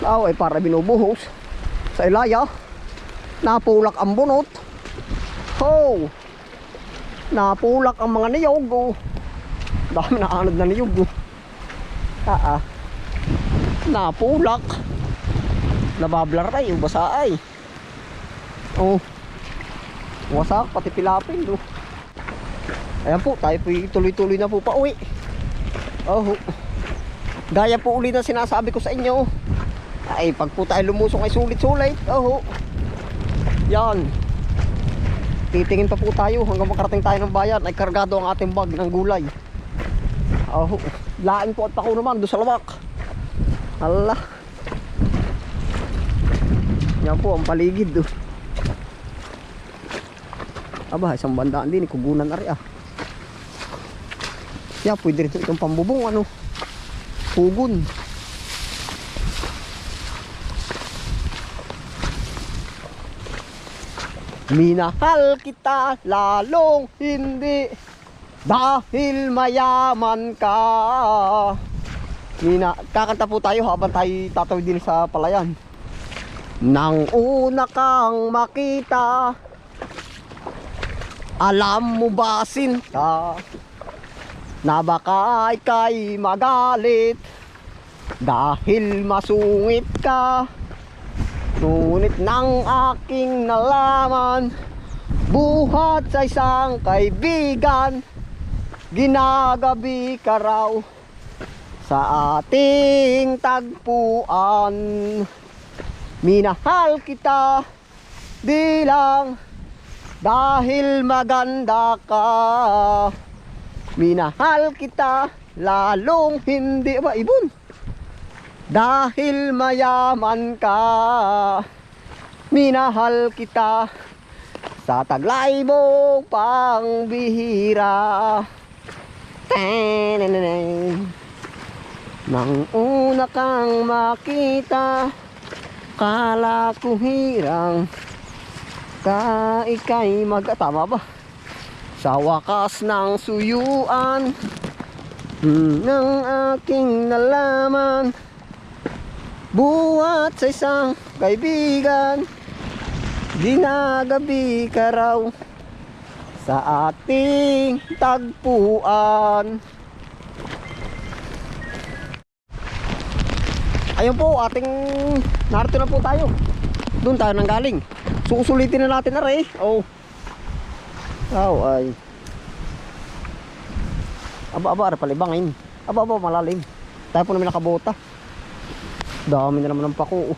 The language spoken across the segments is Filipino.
Ay para binubuhos sa ilaya. Napulak ang bunot. Ho! Napulak ang mga niyog. Oh. Dami na anod na niyog. Oh. Napulak. Nabablar ay, yung basa ay. Oh. Wasak, pati pilapin. Oh. Ayan po, tayo po tuloy-tuloy na po pa uwi. Oh. Gaya po ulit na sinasabi ko sa inyo. Ay, pag po tayo lumusong ay sulit-sulit. Oh. Yan. Titingin pa po tayo hanggang makarating tayo ng bayan. Ay kargado ang ating bag ng gulay. Oh. Lain po at pako naman doon sa lawak. Allah. Yan po ang paligid do. Aba, isang bandaan din, kugunan na rin ah. Kaya pwede rin itong pambubong ano. Pugon. Minahal kita lalong hindi dahil mayaman ka. Kakanta po tayo habang tayo tatawid din sa palayan. Nang una kang makita, alam mo ba sinta, na baka ika'y magalit dahil masungit ka. Ngunit nang aking nalaman, buhat sa isang kaibigan, ginagabi ka raw sa ating tagpuan. Minahal kita di lang dahil maganda ka. Minahal kita lalong hindi ba ibon dahil mayaman ka. Minahal kita sa taglay mong pangbihira. Nang una kang makita, kala ko hirang ka ika'y tama ba? Sa wakas ng suyuan ng aking nalaman, buhat sa isang kaibigan, ginagabi ka raw sa ating tagpuan. Ayun po, narito na po tayo. Doon tayo nang galing. Susulitin na natin na rin. Oh. Ay. Aba, palibangin. Aba, malalim. Tayo po namin nakabota. Dami na naman ng pako.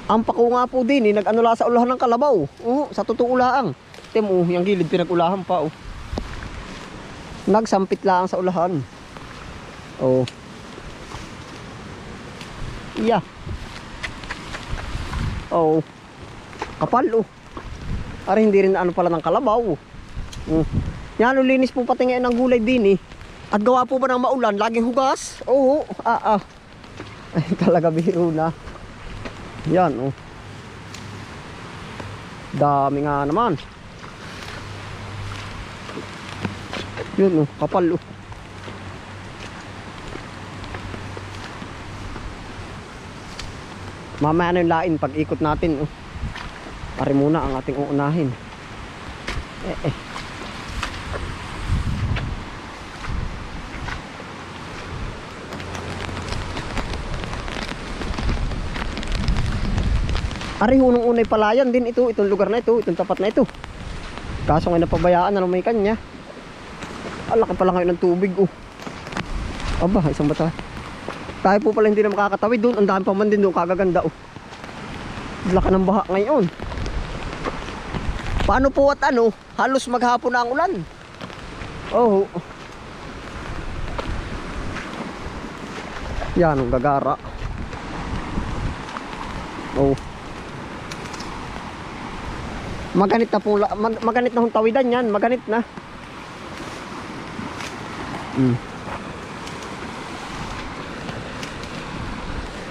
Ang pako nga po din, nag-anula sa ulahan ng kalabaw. Sa totoo ulaang. Temo, yung gilid pinag-ulahan pa. Nagsampit lang sa ulahan. Oh. Yeah. Oh. Kapal Ari hindi rin ano pala ng kalabaw. Yan, linis po pati ngayon ng gulay din At gawa po ba ng maulan, laging hugas? Oo. Ay talaga biro na. Yan dami nga naman. Yun kapal Mamaya na yung lain pag ikot natin Pare muna ang ating uunahin. Ari hunong unay palayan din itong lugar na ito, itong tapat na ito. Kaso ngayon napabayaan na may kanya. Laki pala ngayon ng tubig Aba, isang bata. Tayo po pala hindi na makakatawid doon. Ang dami pa man din doon, kagaganda Laki ng baha ngayon. Paano po at halos maghapon na ang ulan. Yan ang gagara. Maganit na po, maganit na hong tawidan yan, maganit na.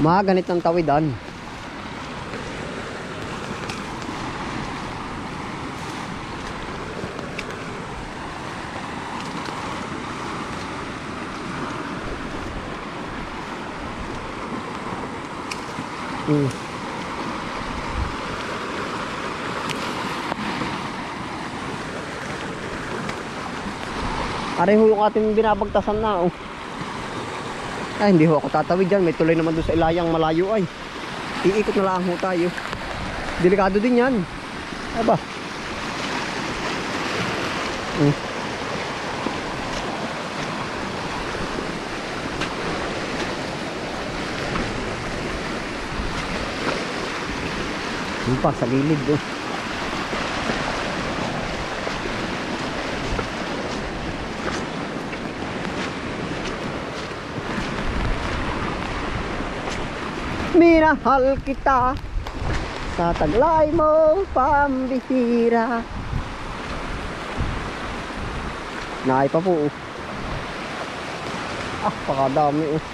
Maganit ng tawidan. Hmm. Pareho yung ating binabagtasan na, oh. Ay, hindi ho ako tatawid dyan. May tuloy naman doon sa ilayang malayo ay. Iikot na lang ho tayo. Delikado din yan. Aba. Yun pa, sa gilid doon. Minahal kita sa taglay mong pambihira. Naay pa po, oh. Ah, pakadami, oh.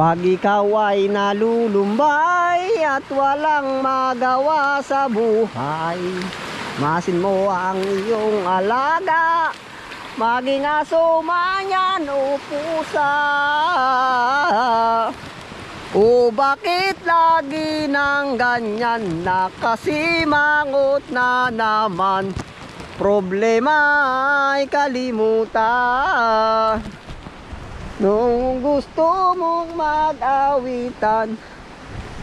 Pag ikaw ay nalulumbay at walang magawa sa buhay, masin mo ang iyong alaga, maging aso man yan o pusa. O bakit lagi nang ganyan, nakasimangot na naman, problema ay kalimutan. Nung gusto mong mag-awitan,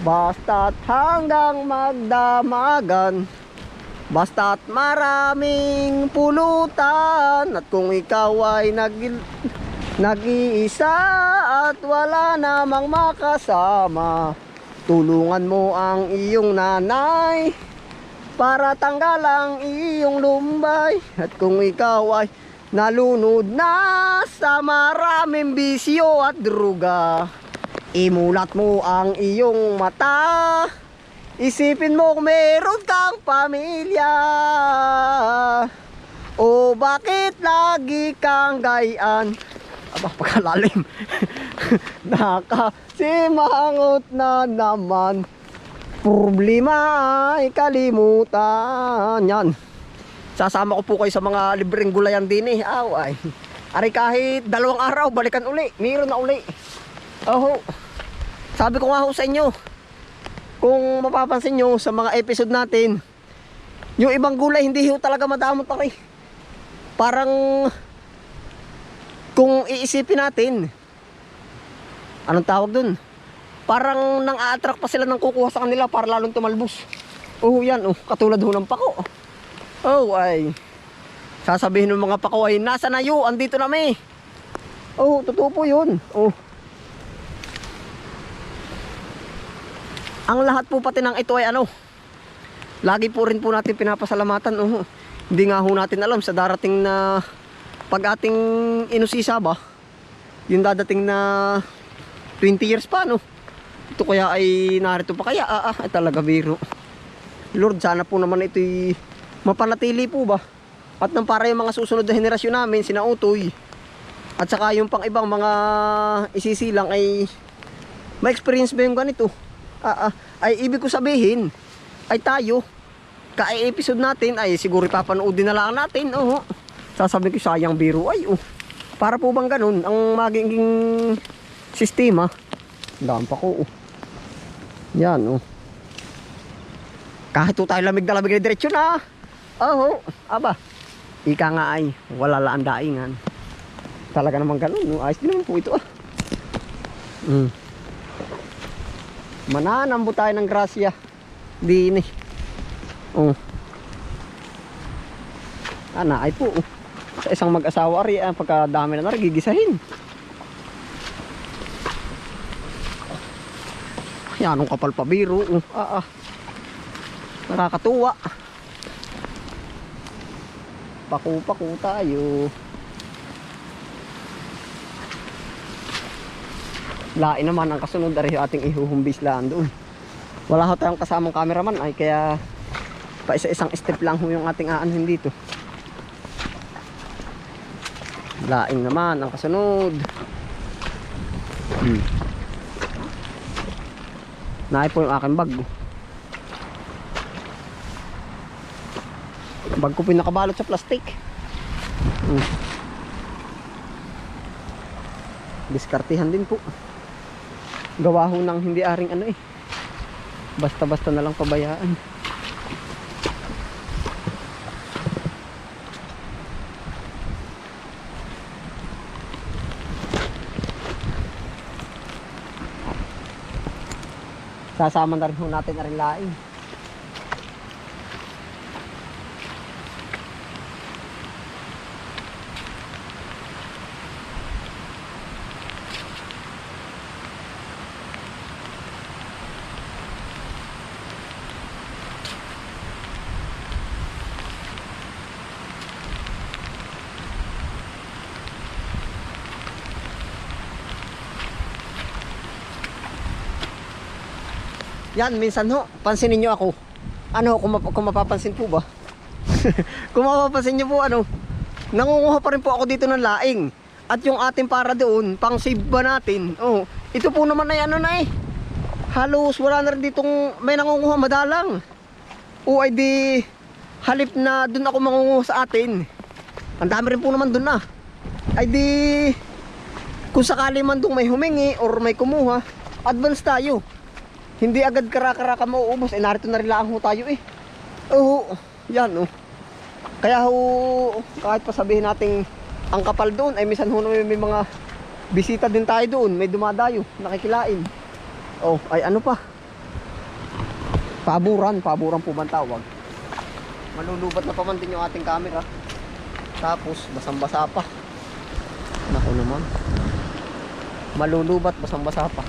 basta't hanggang magdamagan, basta't maraming pulutan. At kung ikaw ay nag-iisa at wala namang makasama, tulungan mo ang iyong nanay para tanggal ang iyong lumbay. At kung ikaw ay nalunod na sa maraming bisyo at druga, imulat mo ang iyong mata, isipin mo kung meron kang pamilya. O bakit lagi kang gayaan? Aba, pagkalalim. Nakasimangot na naman, problema ay kalimutan. Yan. Sasama ko po kayo sa mga libreng gulayan din eh. Ay. Ari kahit 2 araw, balikan uli. Mayroon na uli. Oho. Sabi ko nga ho sa inyo, kung mapapansin nyo sa mga episode natin, yung ibang gulay hindi ho talaga madamot ari. Parang kung iisipin natin, anong tawag dun? Parang nang a-attract pa sila ng kukuha sa kanila para lalong tumalbos. Oh, yan oh, katulad ho ng pako. Oh, ay sasabihin ng mga pako ay, nasa na yun, andito na may. Oh, totoo po yun. Oh. Ang lahat po pati ng ito ay ano, lagi po rin po natin pinapasalamatan. Oh. Hindi nga ho natin alam sa darating na pag ating inusisa ba, yung dadating na 20 years pa, no? Ito kaya ay narito pa kaya? Ay talaga biro. Lord, sana po naman ito'y mapanatili po ba? At nang para yung mga susunod na henerasyon namin, sina Utoy, at saka yung pang ibang mga isisilang ay ma-experience ba yung ganito? Ay ibig ko sabihin ay tayo ka-episode natin ay siguro ipapanoodin na lang natin. Oh, sasabihin ko sayang biro ay para po bang ganun ang magiging sistema. Daan pa ko yan kahit tayo lamig na diretsyo na. Aba, ika nga ay wala laan daingan. Talaga naman ganun. Ayos din naman po ito mananambo tayo ng grasya din eh. Ay po sa isang mag-asawa rin pagkadami na gigisahin. Yan anong kapal pa biro. Nakakatuwa. Paku-paku tayo. Lain naman ang kasunod ari ating ihuhumbis lang doon. Wala ho tayong kasamang cameraman ay kaya pa isa-isang step lang ho yung ating aanhin dito. Lain naman ang kasunod. Naay po yung aking bag. Bag ko pinakabalot sa plastic. Diskartihan din po. Gawa ho ng hindi aring ano eh. Basta-basta na lang pabayaan. Sasama na rin ho natin na rin laing. Yan, minsan ho, pansinin nyo ako. Ano, kung mapapansin po ba? Kung mapapansin nyo po, ano, nangunguha pa rin po ako dito ng laing. At yung ating para doon, pang save ba natin? Oh, ito po naman ay ano na eh. Halos wala na rin ditong may nangunguha madalang. O ay di, halip na doon ako mangunguha sa atin. Ang dami rin po naman doon na. Ay di, kung sakali man doon may humingi or may kumuha, advance tayo. Hindi agad karaka-raka mauubos. Eh narito na rin lang ho tayo eh. Oo, yan oh. Kaya ho, kahit pa sabihin natin ang kapal doon, ay minsan ho may mga bisita din tayo doon. May dumadayo, nakikilain. Oh, ay ano pa? Paburan po man tawag. Malulubat na pa man din yung ating camera. Tapos, basang-basa pa. Naku naman. Malulubat, basang-basa pa.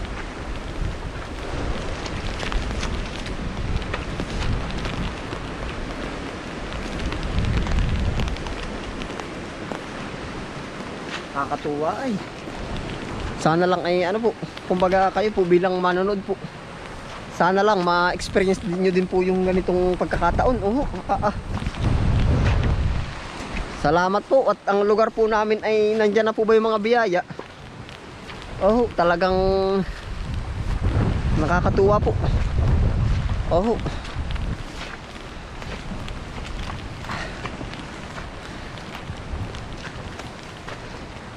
Nakakatuwa ay. Sana lang ay ano po, kumbaga kayo po bilang manonood po. Sana lang ma-experience niyo din po yung ganitong pagkakataon. Salamat po at ang lugar po namin ay nandiyan na po ba yung mga biyaya. Talagang nakakatuwa po.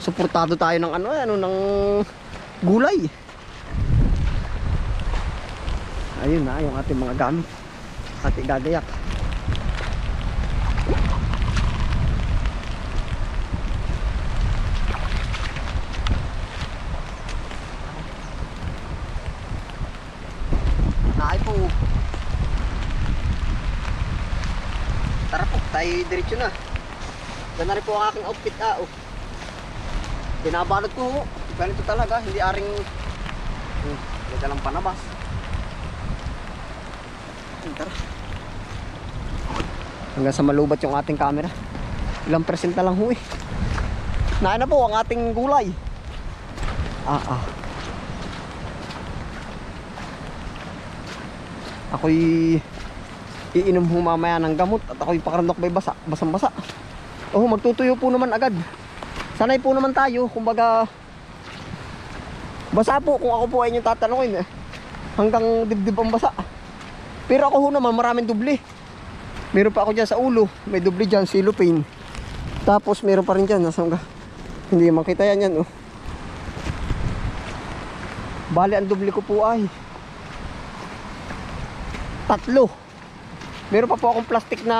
Suportado tayo ng ano ng gulay. Ayun na yung ating mga gamit. Ating gagayak. Naay po. Tara po, tayo diretso na. Ganda rin po ang aking outfit Binabalot ko, ganito talaga, hindi aring hindi lang panabas. Tara. Hanggang sa malubat yung ating camera. Ilang percent na lang ho eh. Naana po ang ating gulay. Ako'y iinom ho mamaya ng gamot at ako'y pakarandok may basang-basa. Magtutuyo po naman agad. Sanay po naman tayo, kumbaga basa po kung ako po ay inyong tatanungin hanggang dibdib ang basa. Pero ako ho naman maraming dubli. Meron pa ako dyan sa ulo, may dubli dyan, cellophane. Tapos meron pa rin dyan, hindi makita yan Bali ang dubli ko po ay 3. Meron pa po akong plastic na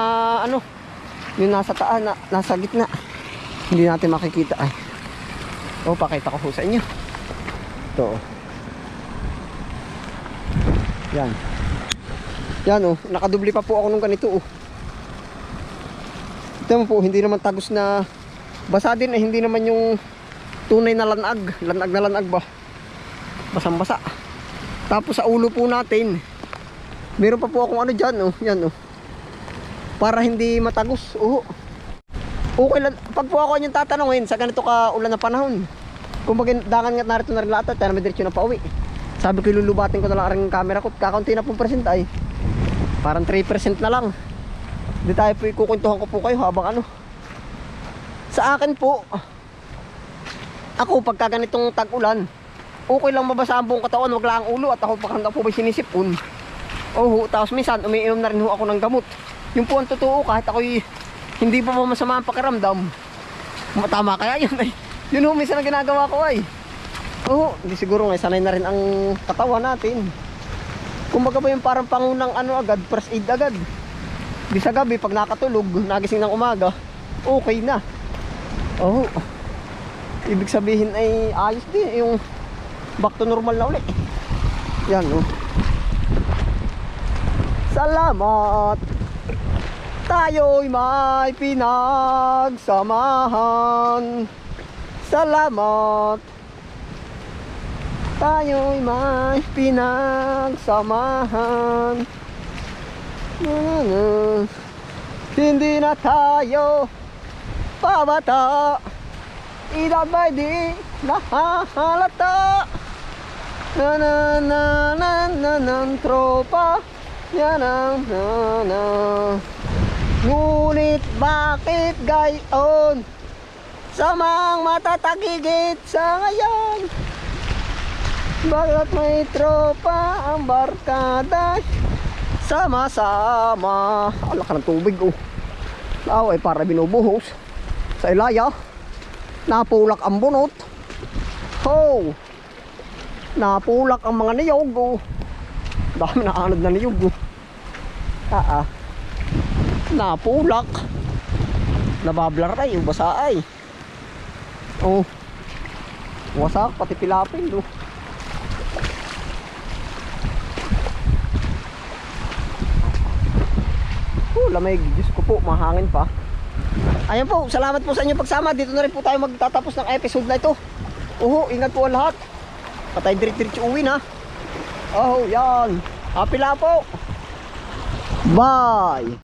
yung nasa taas, nasa gitna. Hindi natin makikita ay. Pakita ko po sa inyo. Ito. Yan. Yan nakadubli pa po ako nung ganito Ito po, hindi naman tagos na basa din hindi naman yung tunay na lanag na lanag ba. Basang-basa. Tapos sa ulo po natin, meron pa po akong dyan yan para hindi matagos. Okay lang, pag po ako yung tatanungin sa ganito ka ulan na panahon, kung dangan nga narito na rin lahat tayo na may diretsyo na pauwi. Sabi ko lulubatin ko na lang ang camera ko, kakaunti na pong percent ay parang 3% na lang. Hindi tayo po ikukwentuhan ko po kayo habang sa akin po, ako pagka ganitong tag-ulan, okay lang mabasa ang buong katawan, wag lang ang ulo. At ako pagka po may sinisipon, tapos minsan umiinom na rin ako ng gamot. Yung po ang totoo, kahit ako'y hindi pa po masama ang pakiramdam. Tama kaya yun ay. Yun ho, minsan ang ginagawa ko ay. Oo, hindi siguro nga, sanay na rin ang katawan natin. Kumbaga ba yung parang pangunang ano agad, first aid agad. Di sa gabi, pag nakatulog, nagising ng umaga, okay na. Oo. Ibig sabihin ay ayos din, yung back to normal na ulit. Yan, oh. Salamat. Tayo'y may pinagsamahan. Salamat. Tayo'y may pinagsamahan. Hindi na tayo pabata. Edad ba'y di nahahalata. Ng tropa. Yan ang ngunit bakit gayon? Samang matatagigit sa ngayon. Bakit may tropa ang barkada? Sama-sama. Ala ka ng tubig oh. Ay para binubuhos sa ilaya. Napulak ang bunot. Ho! Napulak ang mga niyog oh. Dami na anod na niyog oh. Napulak. Nabablar ay yung basa ay. Oh. Wasak pati pilapin oh. Lamig, Diyos ko po, mahangin pa. Ayan po, salamat po sa inyong pagsama. Dito na rin po tayo magtatapos ng episode na ito. Ingat po ang lahat. Patay dirit-dirit uwi na. Yan. Happy lang po. Bye.